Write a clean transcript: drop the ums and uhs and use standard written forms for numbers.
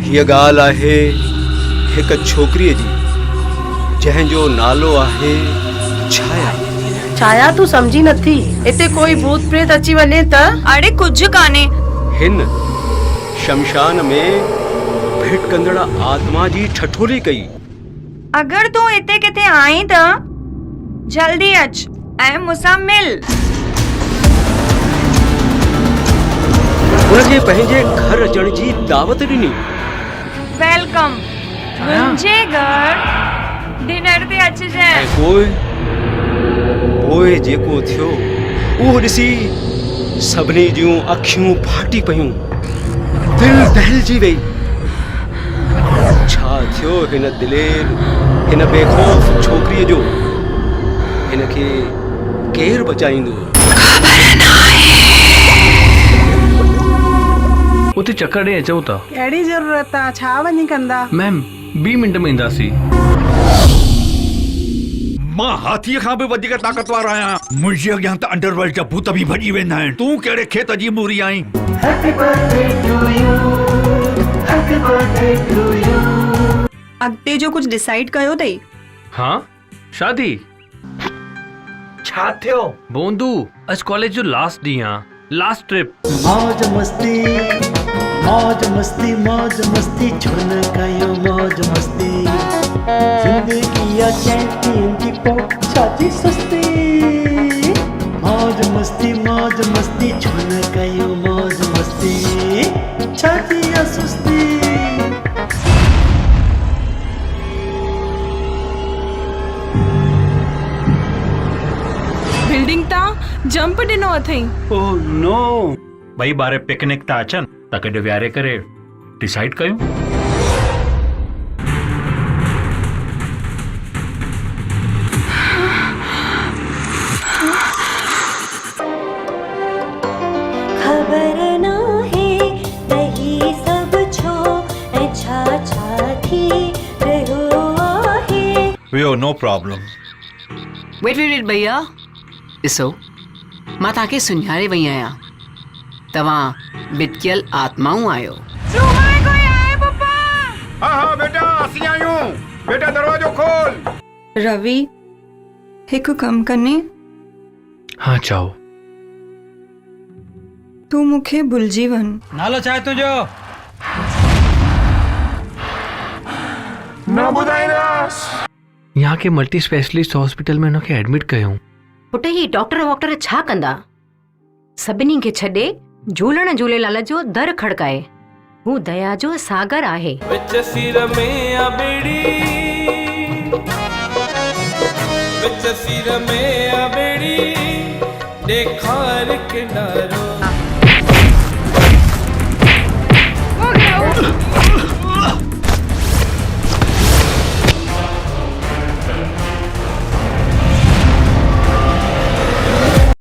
हीअ ॻाल्हि आहे हिकु छोकिरीअ जी जंहिंजो नालो आहे छाया। छाया तू समझी नथी, इते कोई भूत प्रेत अची वञे त? अड़े कुछ काने। हिन शमशान में भिटकंदड़ आत्मा जी ठठोली कई। अगर तू इते किथे आई त जल्दी अच ऐं मूंसां मिल। उनखे पंहिंजे घर अचण जी दावत ॾिनी। वेलकम मुंहिंजे घर डिनर ते अचिजांइ। ऐं पोइ जेको थियो उहो ॾिसी सभिनी जूं अखियूं फाटी पयूं, दिल दहिलजी वई। छा थियो हिन दिलेर, हिन बेखौफ़ छोकिरीअ जो? हिनखे केरु बचाईंदो? उते चक्कर ॾे अचूं था। कहिड़ी ज़रूरत आहे, छा वञी कंदा? मैम 20 मिंट में ईंदासीं। मां हाथीअ खां बि वधीक ताक़तवार आहियां। मुंहिंजे अॻियां त अंडरवर्ल्ड जा भूत बि भॼी वेंदा आहिनि। तूं कहिड़े खेत जी मूरी आहीं? अॻिते जो कुछ डिसाइड कयो अथई? हाँ, शादी छा थियो? बोंदू अज कॉलेज जो लास्ट ॾींहुं आहे, लास्ट ट्रिप। मौज मस्ती मौज मस्ती मौज मस्ती छो न कयो मौज मस्ती। जिंदगी या चैंपियन की पोक छाती सुस्ती। मौज मस्ती छो न कयो मौज मस्ती। छाती या सुस्ती। बिल्डिंग ता जंप ॾिनो अथई। Oh no. भई ॿार पिकनिक था अचनि त कॾहिं विहारे करे डिसाइड कयूं। खबर ना है तही सब छो ऐं छा छा थी रहियो आहे। वियो नो प्रॉब्लम। वेट भैया, ॾिसो मां तव्हांखे सुञाणे वई आहियां। तव्हां बिटकियल आत्माऊं आहियो। हाँ बेटा असीं आहियूं। बेटा दरवाजो खोल। रवि हिकु कम कने, हाँ चाहो। तू मूंखे भुलिजी वञ। नालो छा आहे तुंहिंजो? न ॿुधाईंदासीं। यहाँ के मल्टी स्पेशलिस्ट हॉस्पिटल में हुनखे एडमिट कयूं। पुट ही डॉक्टर वॉक्टर छा कंदा? सभिनी खे छॾे झूलण झूलेलाल जो दर खड़काए। हू दया जो सागर आहे। विच सिर में आ बेड़ी, विच सिर में आ बेड़ी, ॾेखार किनारो।